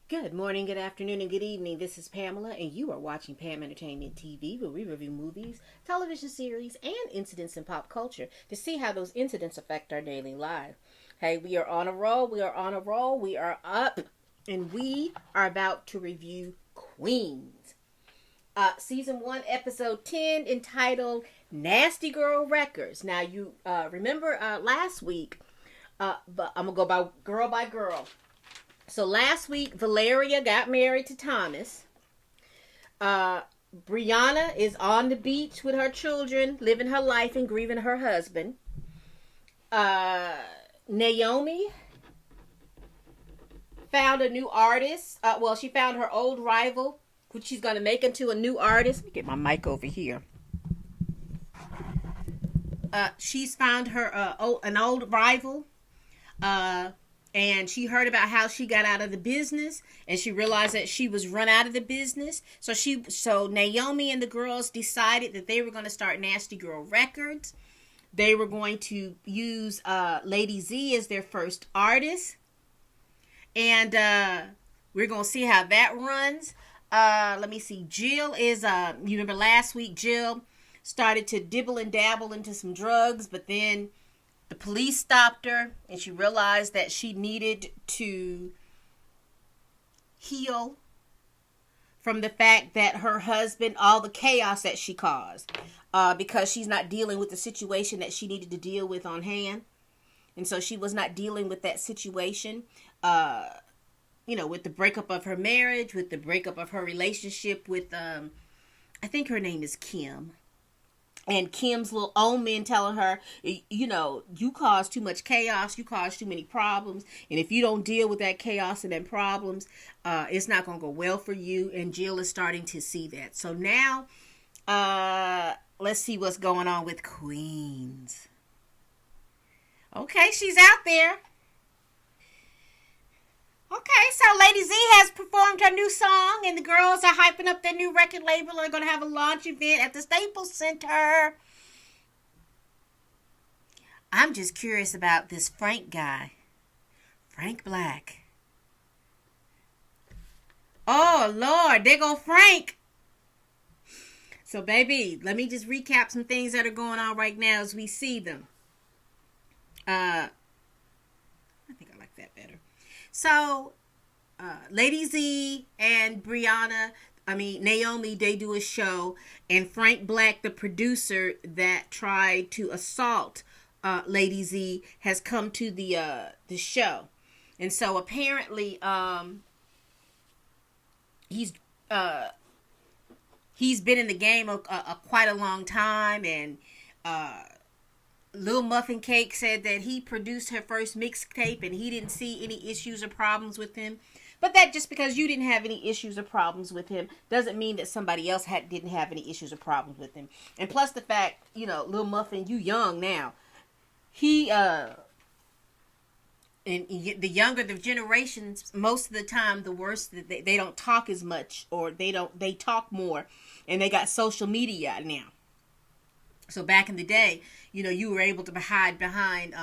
Good morning, good afternoon, and good evening. This is Pamela, and you are watching Pam Entertainment TV, where we review movies, television series, and incidents in pop culture to see how those incidents affect our daily life. Hey, we are on a roll. We are on a roll. We are up, and we are about to review Queens. Season 1, Episode 10, entitled Nasty Girl Records. Now, you remember last week, but I'm going to go by girl. So last week, Valeria got married to Thomas. Uh, Brianna is on the beach with her children, living her life and grieving her husband. Uh, Naomi found a new artist. She found her old rival, which she's going to make into a new artist. Let me get my mic over here. She's found her an old rival. And she heard about how she got out of the business, and she realized that she was run out of the business. So Naomi and the girls decided that they were going to start Nasty Girl Records. They were going to use Lady Z as their first artist, and we're going to see how that runs. Let me see. Jill is you remember last week Jill started to dibble and dabble into some drugs, but then the police stopped her, and she realized that she needed to heal from the fact that her husband, all the chaos that she caused, because she's not dealing with the situation that she needed to deal with on hand. And so she was not dealing with that situation, with the breakup of her marriage, with the breakup of her relationship with, I think her name is Kim. And Kim's little old men telling her, you cause too much chaos, you cause too many problems, and if you don't deal with that chaos and then problems, it's not going to go well for you. And Jill is starting to see that. So now, let's see what's going on with Queens. Okay, she's out there. Okay, so Lady Z has performed her new song, and the girls are hyping up their new record label. They're going to have a launch event at the Staples Center. I'm just curious about this Frank guy. Frank Black. Oh, Lord, there go Frank. So, baby, let me just recap some things that are going on right now as we see them. I think I like that better. So, Lady Z and Naomi, they do a show, and Frank Black, the producer that tried to assault Lady Z, has come to the show. And so apparently he's been in the game quite a long time, and Lil Muffin Cake said that he produced her first mixtape and he didn't see any issues or problems with him. But that just because you didn't have any issues or problems with him doesn't mean that somebody else didn't have any issues or problems with him. And plus the fact, Lil Muffin, you young now. He and the younger the generations, most of the time, the worse that they don't talk as much, or they talk more, and they got social media now. So back in the day, you were able to hide behind,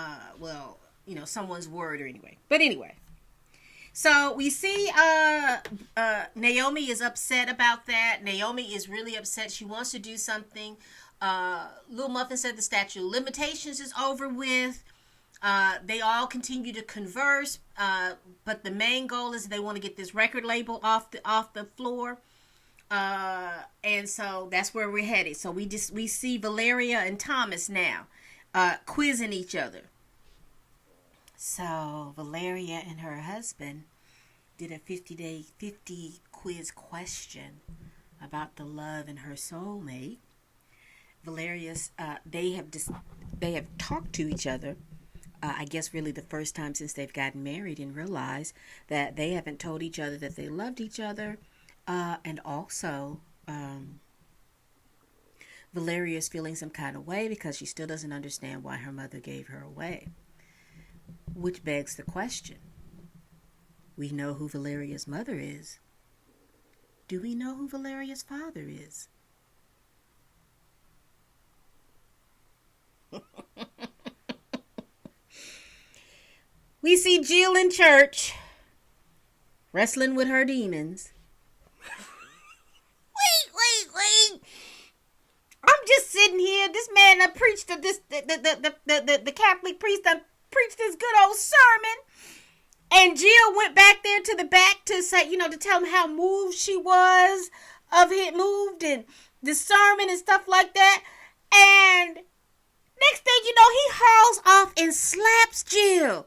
someone's word or anyway. But anyway, so we see Naomi is upset about that. Naomi is really upset. She wants to do something. Lil Muffin said the statute of limitations is over with. They all continue to converse, but the main goal is they want to get this record label off the floor. And so that's where we're headed. So we see Valeria and Thomas now quizzing each other. So Valeria and her husband did a 50 quiz question about the love in her soulmate. Valeria's they have talked to each other. I guess really the first time since they've gotten married, and realized that they haven't told each other that they loved each other. And also, Valeria is feeling some kind of way because she still doesn't understand why her mother gave her away. Which begs the question. We know who Valeria's mother is. Do we know who Valeria's father is? We see Jill in church. wrestling with her demons. Wait. I'm just sitting here. This man that preached the Catholic priest that preached this good old sermon. And Jill went back there to the back to say, to tell him how moved she was of it, moved and the sermon and stuff like that. And next thing you know, he hauls off and slaps Jill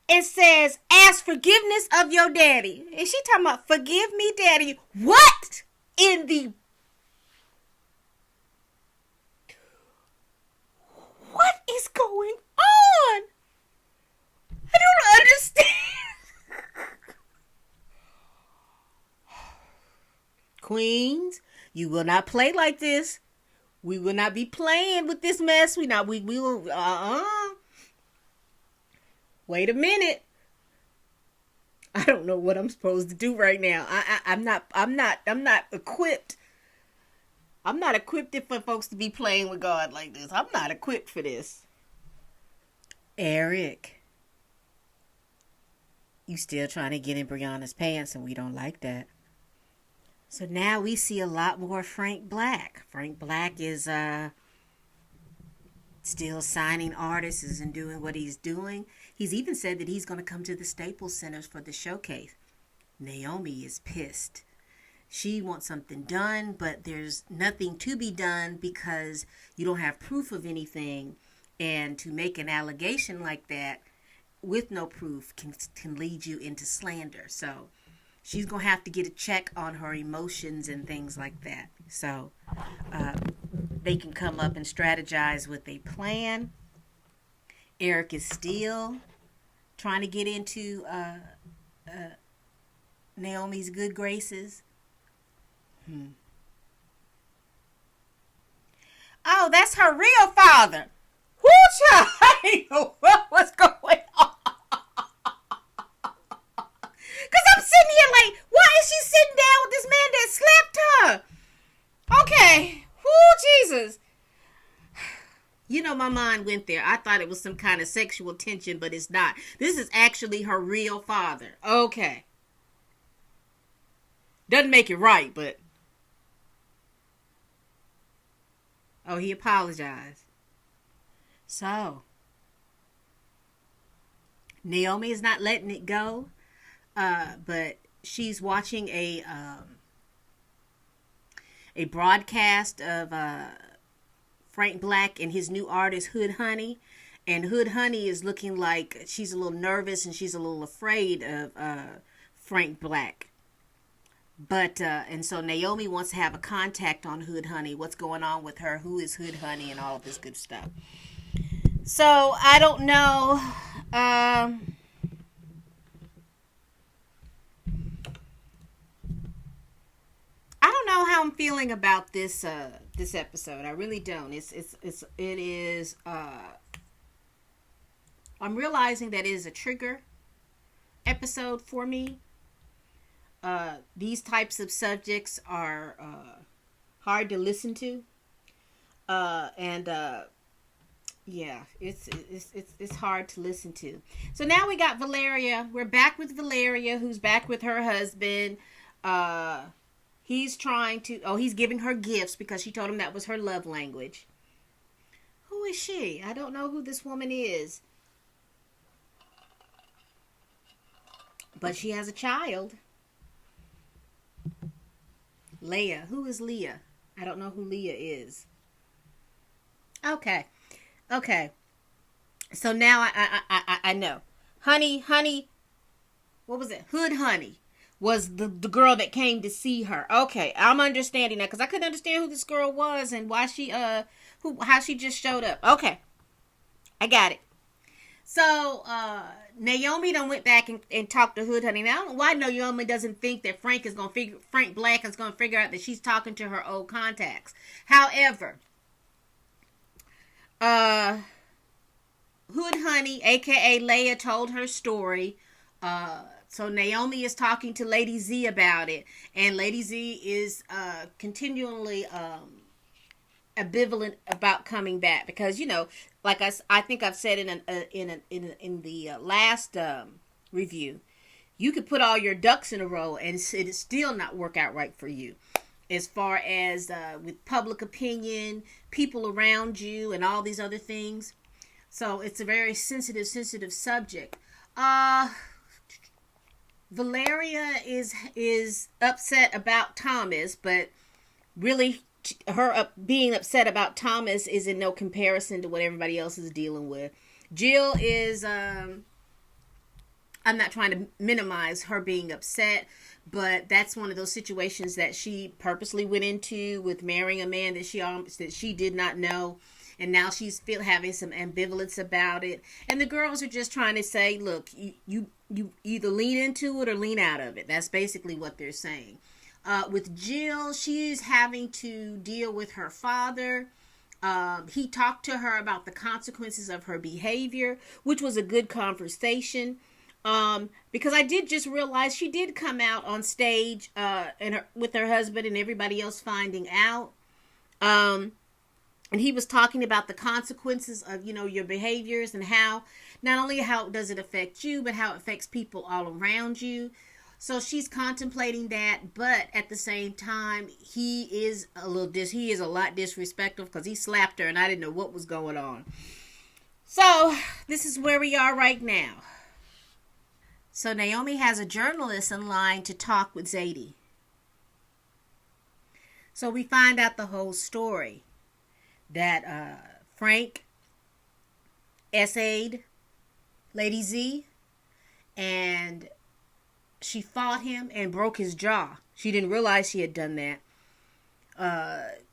and says, ask forgiveness of your daddy. And she talking about, forgive me, daddy. What in the... What is going on? I don't understand. Queens, you will not play like this. We will not be playing with this mess. We will, Wait a minute. I don't know what I'm supposed to do right now. I'm not equipped. I'm not equipped for folks to be playing with God like this. I'm not equipped for this. Eric, you still trying to get in Brianna's pants, and we don't like that. So now we see a lot more Frank Black. Frank Black is still signing artists and doing what he's doing. He's even said that he's going to come to the Staples Centers for the showcase. Naomi is pissed. She wants something done, but there's nothing to be done because you don't have proof of anything. And to make an allegation like that with no proof can lead you into slander. So she's going to have to get a check on her emotions and things like that. So they can come up and strategize with a plan. Eric is still trying to get into Naomi's good graces. Oh, that's her real father. Whoo, child. I ain't know what's going on. Because I'm sitting here like, why is she sitting down with this man that slapped her? Okay. Whoo, Jesus. My mind went there. I thought it was some kind of sexual tension, but it's not. This is actually her real father. Okay. Doesn't make it right, but... Oh, he apologized. So, Naomi is not letting it go, but she's watching a broadcast of Frank Black and his new artist, Hood Honey. And Hood Honey is looking like she's a little nervous and she's a little afraid of Frank Black. But, and so Naomi wants to have a contact on Hood Honey. What's going on with her? Who is Hood Honey? And all of this good stuff. So, I don't know. I don't know how I'm feeling about this this episode. I really don't. It is I'm realizing that it is a trigger episode for me. These types of subjects are hard to listen to. Yeah, it's hard to listen to. So now we got Valeria. We're back with Valeria, who's back with her husband. He's trying to... he's giving her gifts because she told him that was her love language. Who is she? I don't know who this woman is. But she has a child. Leah. Who is Leah? I don't know who Leah is. Okay. So now I know. Honey, what was it? Hood Honey was the girl that came to see her. Okay, I'm understanding that because I couldn't understand who this girl was and why she how she just showed up. Okay, I got it. So Naomi done went back and talked to Hood Honey. Now I don't know why Naomi doesn't think that Frank Black is gonna figure out that she's talking to her old contacts. However, Hood Honey, aka Leia, told her story. So Naomi is talking to Lady Z about it, and Lady Z is continually ambivalent about coming back because like I think I've said in the last review, You could put all your ducks in a row and it still not work out right for you. As far as with public opinion, people around you, and all these other things. So it's a very sensitive subject. Valeria is upset about Thomas, but really her being upset about Thomas is in no comparison to what everybody else is dealing with. Jill is, I'm not trying to minimize her being upset, but that's one of those situations that she purposely went into with marrying a man that she did not know. And now she's having some ambivalence about it. And the girls are just trying to say, look, you either lean into it or lean out of it. That's basically what they're saying. With Jill, she's having to deal with her father. He talked to her about the consequences of her behavior, which was a good conversation. Because I did just realize she did come out on stage with her husband and everybody else finding out. And he was talking about the consequences of, your behaviors and how, not only how does it affect you, but how it affects people all around you. So she's contemplating that, but at the same time, he is a lot disrespectful because he slapped her and I didn't know what was going on. So this is where we are right now. So Naomi has a journalist in line to talk with Zadie. So we find out the whole story. That Frank essayed Lady Z, and she fought him and broke his jaw. She didn't realize she had done that.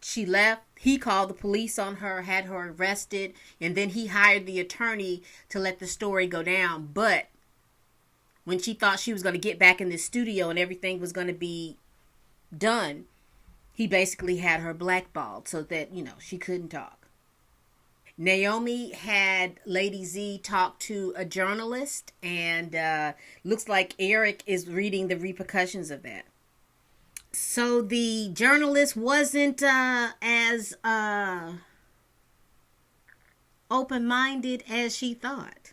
She left. He called the police on her, had her arrested, and then he hired the attorney to let the story go down. But when she thought she was going to get back in the studio and everything was going to be done, he basically had her blackballed so that, she couldn't talk. Naomi had Lady Z talk to a journalist, and looks like Eric is reading the repercussions of that. So the journalist wasn't as open-minded as she thought.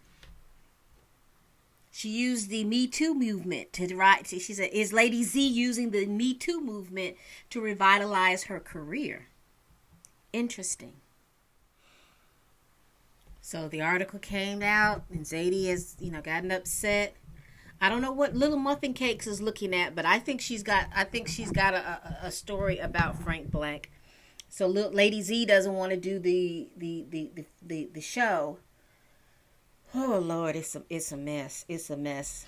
She used the Me Too movement to write. She said, is Lady Z using the Me Too movement to revitalize her career? Interesting. So the article came out and Zadie has, gotten upset. I don't know what Little Muffin Cakes is looking at, but I think she's got a story about Frank Black. So Lady Z doesn't want to do the show. Oh, Lord, it's a mess. It's a mess.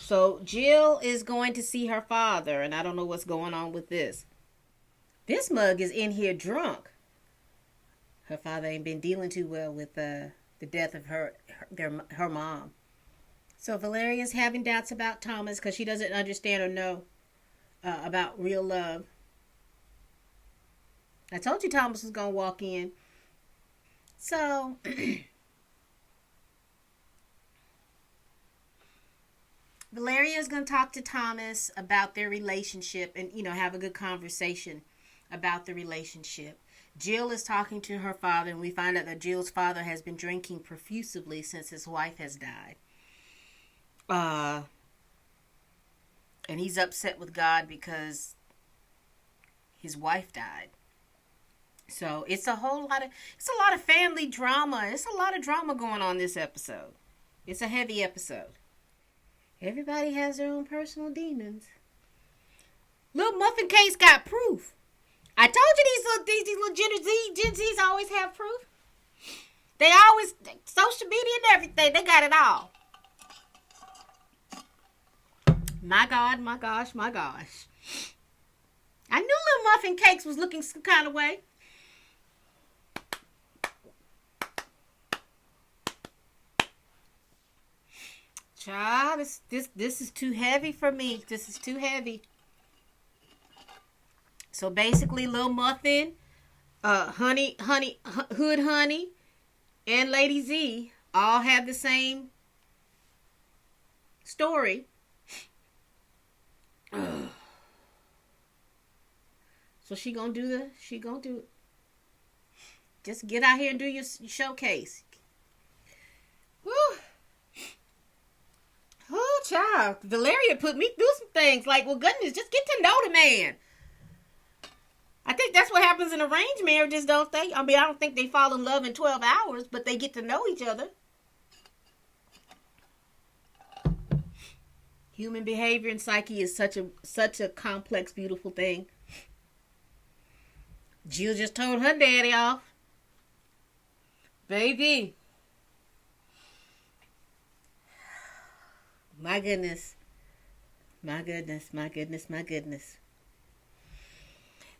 So Jill is going to see her father, and I don't know what's going on with this. This mug is in here drunk. Her father ain't been dealing too well with the death of her mom. So Valeria's having doubts about Thomas because she doesn't understand or know about real love. I told you Thomas was going to walk in. So... Valeria is going to talk to Thomas about their relationship and, have a good conversation about the relationship. Jill is talking to her father, and we find out that Jill's father has been drinking profusely since his wife has died. And he's upset with God because his wife died. So it's a lot of family drama. It's a lot of drama going on this episode. It's a heavy episode. Everybody has their own personal demons. Little Muffin Case got proof. I told you these little Gen Zs always have proof. They always, social media and everything, they got it all. My God, my gosh, my gosh. I knew Little Muffin Cakes was looking some kind of way. Child, this is too heavy for me. This is too heavy. So basically, Lil Muffin, Hood Honey, and Lady Z all have the same story. So she gonna do it. Just get out here and do your showcase. Woo! Oh, child. Yeah, Valeria put me through some things. Like, well, goodness, just get to know the man. I think that's what happens in arranged marriages, don't they? I mean, I don't think they fall in love in 12 hours, but they get to know each other. Human behavior and psyche is such a complex, beautiful thing. Jill just told her daddy off. Baby. My goodness. My goodness, my goodness, my goodness.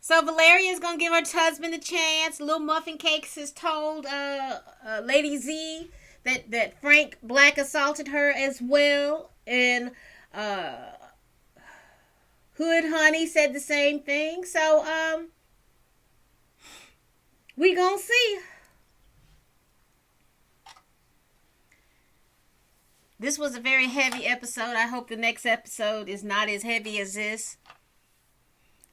So Valeria is going to give her husband a chance. Little Muffin Cakes has told Lady Z that Frank Black assaulted her as well. And Hood Honey said the same thing. So we going to see. This was a very heavy episode. I hope the next episode is not as heavy as this.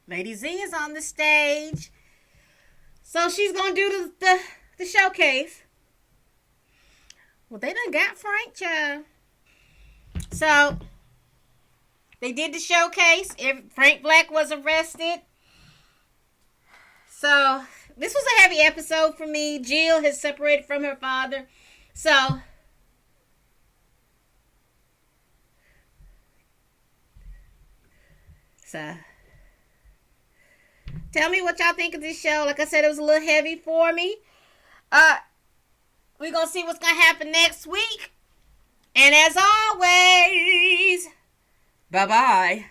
Lady Z is on the stage. So she's going to do the showcase. Well, they done got Frank, child. So, they did the showcase. Frank Black was arrested. So, this was a heavy episode for me. Jill has separated from her father. So, tell me what y'all think of this show. Like I said, it was a little heavy for me. We're going to see what's going to happen next week. And as always, bye-bye.